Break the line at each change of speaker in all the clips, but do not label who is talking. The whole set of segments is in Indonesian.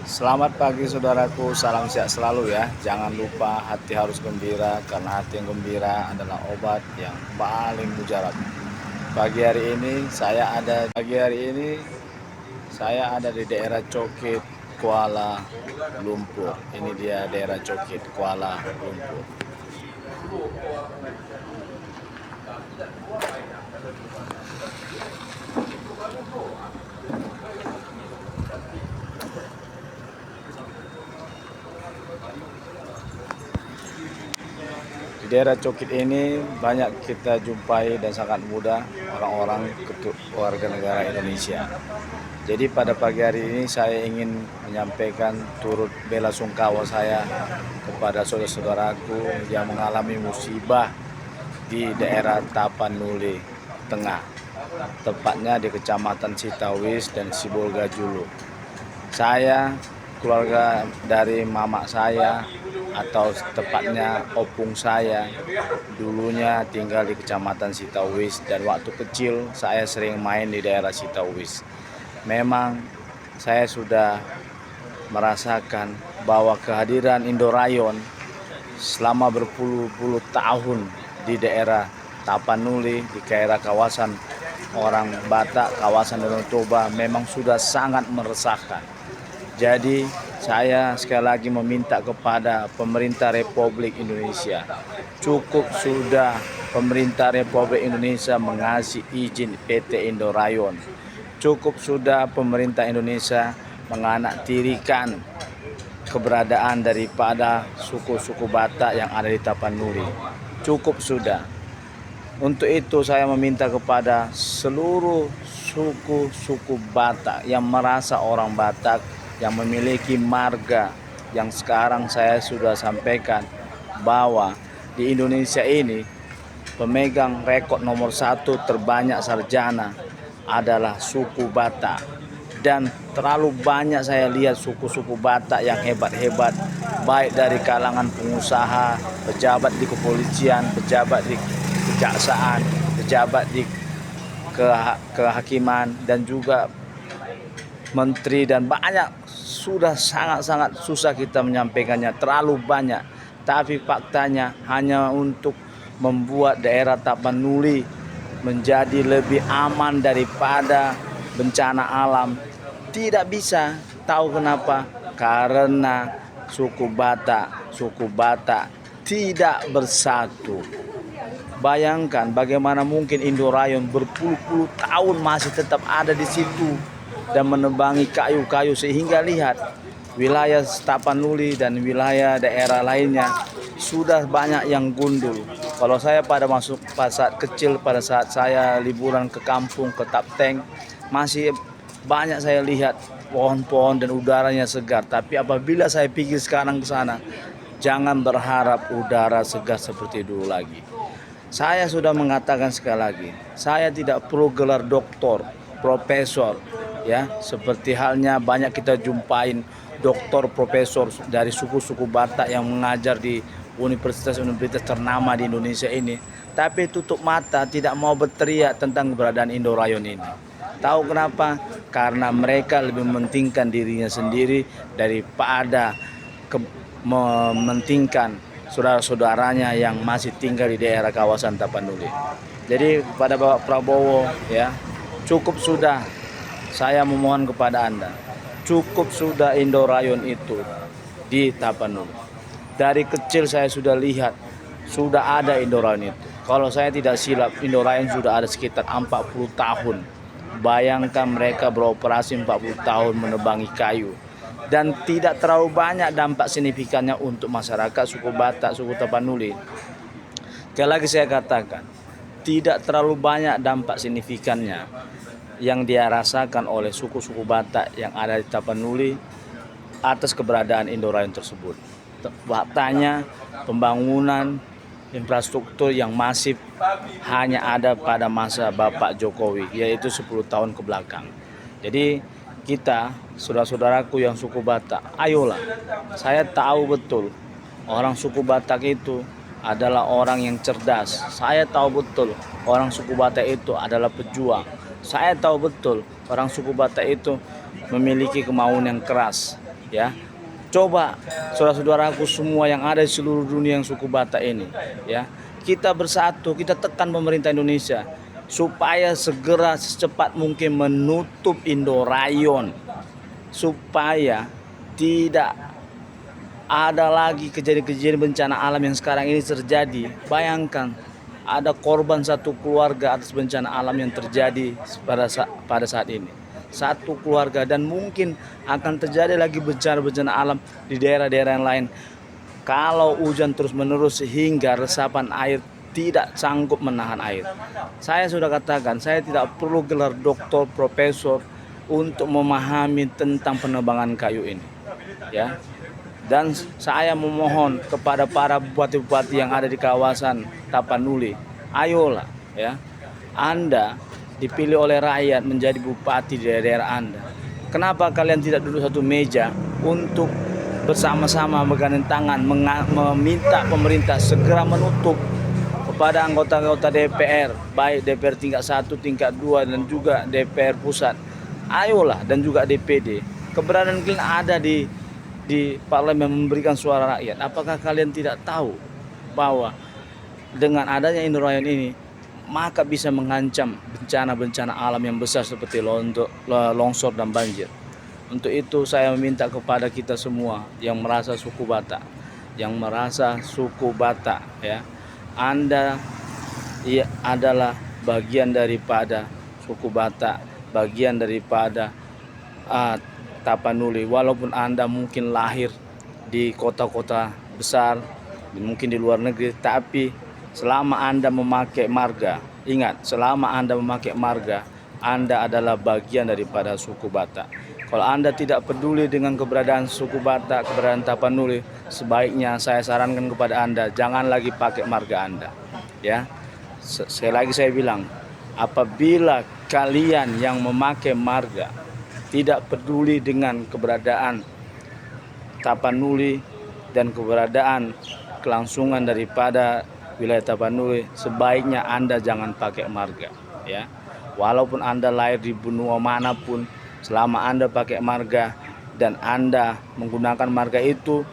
Selamat pagi saudaraku, salam sehat selalu ya. Jangan lupa hati harus gembira karena hati yang gembira adalah obat yang paling mujarab. Pagi hari ini saya ada di daerah Cokit, Kuala Lumpur. Ini dia daerah Cokit, Kuala Lumpur. Di daerah Cokit ini banyak kita jumpai dan sangat mudah orang-orang warga negara Indonesia. Jadi pada pagi hari ini saya ingin menyampaikan turut bela sungkawa saya kepada saudara-saudaraku yang mengalami musibah di daerah Tapanuli Tengah, tepatnya di Kecamatan Sitawis dan Sibolga Julu. Saya, keluarga dari mama saya atau tepatnya opung saya, dulunya tinggal di Kecamatan Sitawis dan waktu kecil saya sering main di daerah Sitawis. Memang saya sudah merasakan bahwa kehadiran Indorayon selama berpuluh-puluh tahun di daerah Tapanuli, di daerah kawasan orang Batak, kawasan Danau Toba memang sudah sangat meresahkan. Jadi saya sekali lagi meminta kepada pemerintah Republik Indonesia, cukup sudah pemerintah Republik Indonesia mengasih izin PT Indorayon. Cukup sudah pemerintah Indonesia menganaktirikan keberadaan daripada suku-suku Batak yang ada di Tapanuli. Cukup sudah. Untuk itu saya meminta kepada seluruh suku-suku Batak yang merasa orang Batak, yang memiliki marga, yang sekarang saya sudah sampaikan bahwa di Indonesia ini pemegang rekod nomor 1 terbanyak sarjana adalah suku Batak. Dan terlalu banyak saya lihat suku-suku Batak yang hebat-hebat, baik dari kalangan pengusaha, pejabat di kepolisian, pejabat di kejaksaan, pejabat di kehakiman, dan juga menteri, dan banyak. Sudah sangat-sangat susah kita menyampaikannya, terlalu banyak. Tapi faktanya hanya untuk membuat daerah Tapanuli menjadi lebih aman daripada bencana alam. Tidak bisa. Tahu kenapa? Karena suku Batak tidak bersatu. Bayangkan bagaimana mungkin Indorayon berpuluh-puluh tahun masih tetap ada di situ dan menebangi kayu-kayu, sehingga lihat wilayah Tapanuli dan wilayah daerah lainnya sudah banyak yang gundul. Kalau saya pada saat kecil, pada saat saya liburan ke kampung, ke Tapteng, masih banyak saya lihat pohon-pohon dan udaranya segar. Tapi apabila saya pergi sekarang ke sana, jangan berharap udara segar seperti dulu lagi. Saya sudah mengatakan sekali lagi, saya tidak perlu gelar doktor, profesor, ya, seperti halnya banyak kita jumpain doktor, profesor dari suku-suku Batak yang mengajar di universitas-universitas ternama di Indonesia ini, tapi tutup mata tidak mau berteriak tentang keberadaan Indorayon ini. Tahu kenapa? Karena mereka lebih mementingkan dirinya sendiri daripada mementingkan saudara-saudaranya yang masih tinggal di daerah kawasan Tapanuli. Jadi kepada Bapak Prabowo, ya, cukup sudah. Saya memohon kepada Anda, cukup sudah Indorayon itu di Tapanuli. Dari kecil saya sudah lihat, sudah ada Indorayon itu. Kalau saya tidak silap, Indorayon sudah ada sekitar 40 tahun. Bayangkan mereka beroperasi 40 tahun menebangi kayu. Dan tidak terlalu banyak dampak signifikannya untuk masyarakat suku Batak, suku Tapanuli. Sekali lagi saya katakan, tidak terlalu banyak dampak signifikannya yang dia rasakan oleh suku-suku Batak yang ada di Tapanuli atas keberadaan Indorayon tersebut. Faktanya pembangunan infrastruktur yang masif hanya ada pada masa Bapak Jokowi, yaitu 10 tahun ke belakang. Jadi kita, saudara-saudaraku yang suku Batak, ayolah, saya tahu betul orang suku Batak itu adalah orang yang cerdas. Saya tahu betul orang suku Batak itu adalah pejuang. Saya tahu betul orang suku Batak itu memiliki kemauan yang keras. ya. Coba saudara-saudaraku semua yang ada di seluruh dunia yang suku Batak ini, ya, kita bersatu, kita tekan pemerintah Indonesia supaya segera secepat mungkin menutup Indorayon, supaya tidak ada lagi kejadian-kejadian bencana alam yang sekarang ini terjadi. Bayangkan ada korban satu keluarga atas bencana alam yang terjadi pada saat ini. Satu keluarga, dan mungkin akan terjadi lagi bencana-bencana alam di daerah-daerah yang lain kalau hujan terus-menerus sehingga resapan air tidak sanggup menahan air. Saya sudah katakan, saya tidak perlu gelar doktor, profesor untuk memahami tentang penebangan kayu ini, ya. Dan saya memohon kepada para bupati-bupati yang ada di kawasan Tapanuli, ayolah, ya, Anda dipilih oleh rakyat menjadi bupati di daerah Anda. Kenapa kalian tidak duduk satu meja untuk bersama-sama bergandeng tangan meminta pemerintah segera menutup kepada anggota-anggota DPR, baik DPR tingkat 1, tingkat 2, dan juga DPR pusat. Ayolah, dan juga DPD. Keberadaan kalian ada di parlemen memberikan suara rakyat. Apakah kalian tidak tahu bahwa dengan adanya Indorayon ini maka bisa mengancam bencana-bencana alam yang besar seperti longsor dan banjir. Untuk itu saya meminta kepada kita semua yang merasa suku Batak, ya, Anda adalah bagian daripada suku Batak, bagian daripada Tapanuli. Walaupun Anda mungkin lahir di kota-kota besar, mungkin di luar negeri, tapi selama Anda memakai marga, ingat, selama Anda memakai marga, Anda adalah bagian daripada suku Batak. Kalau Anda tidak peduli dengan keberadaan suku Batak, keberadaan Tapanuli, sebaiknya saya sarankan kepada Anda, jangan lagi pakai marga Anda, ya. Sekali lagi saya bilang, apabila kalian yang memakai marga tidak peduli dengan keberadaan Tapanuli dan keberadaan kelangsungan daripada wilayah Tapanuli, sebaiknya Anda jangan pakai marga, ya. Walaupun Anda lahir di benua manapun, selama Anda pakai marga dan Anda menggunakan marga itu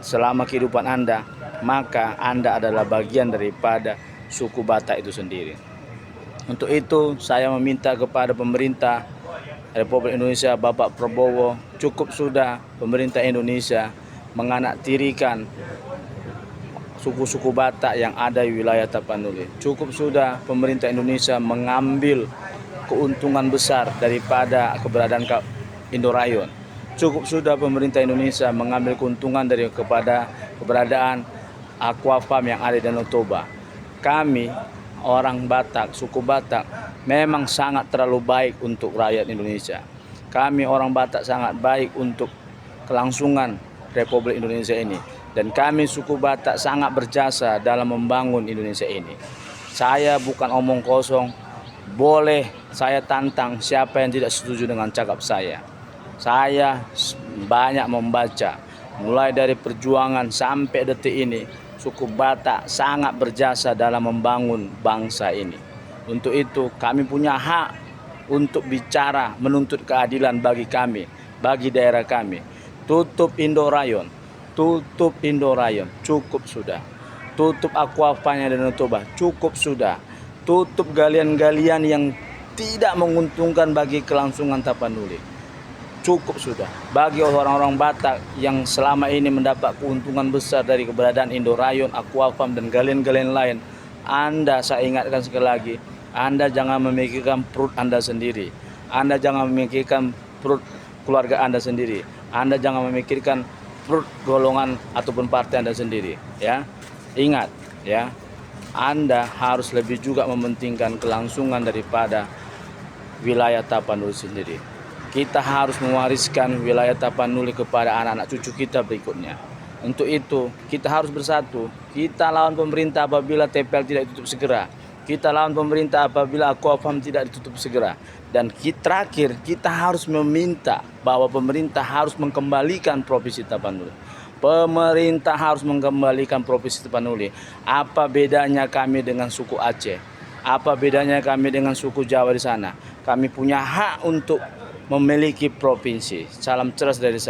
selama kehidupan Anda, maka Anda adalah bagian daripada suku Batak itu sendiri. Untuk itu saya meminta kepada pemerintah Republik Indonesia, Bapak Prabowo, cukup sudah pemerintah Indonesia menganaktirikan suku-suku Batak yang ada di wilayah Tapanuli. Cukup sudah pemerintah Indonesia mengambil keuntungan besar daripada keberadaan Indorayon. Cukup sudah pemerintah Indonesia mengambil keuntungan kepada keberadaan Aqua Farm yang ada di Danau Toba. Kami orang Batak, suku Batak, memang sangat terlalu baik untuk rakyat Indonesia. Kami orang Batak sangat baik untuk kelangsungan Republik Indonesia ini. Dan kami suku Batak sangat berjasa dalam membangun Indonesia ini. Saya bukan omong kosong. Boleh saya tantang siapa yang tidak setuju dengan cakap saya. Saya banyak membaca, mulai dari perjuangan sampai detik ini, suku Batak sangat berjasa dalam membangun bangsa ini. Untuk itu kami punya hak untuk bicara, menuntut keadilan bagi kami, bagi daerah kami. Tutup Indorayon. Tutup Indorayon, cukup sudah. Tutup Aqua Farm dan Danau Toba, cukup sudah. Tutup galian-galian yang tidak menguntungkan bagi kelangsungan Tapanuli, cukup sudah. Bagi orang-orang Batak yang selama ini mendapat keuntungan besar dari keberadaan Indorayon, Aqua Farm, dan galian-galian lain, Anda, saya ingatkan sekali lagi, Anda jangan memikirkan perut Anda sendiri. Anda jangan memikirkan perut keluarga Anda sendiri. Anda jangan memikirkan perut golongan ataupun partai Anda sendiri, ya. Ingat, ya, Anda harus lebih juga mementingkan kelangsungan daripada wilayah Tapanuli sendiri. Kita harus mewariskan wilayah Tapanuli kepada anak-anak cucu kita berikutnya. Untuk itu kita harus bersatu. Kita lawan pemerintah apabila TPL tidak ditutup segera. Kita lawan pemerintah apabila Aqua Farm tidak ditutup segera. Dan terakhir, kita harus meminta bahwa pemerintah harus mengembalikan Provinsi Tapanuli. Pemerintah harus mengembalikan Provinsi Tapanuli. Apa bedanya kami dengan suku Aceh? Apa bedanya kami dengan suku Jawa di sana? Kami punya hak untuk memiliki provinsi. Salam cerdas dari saya.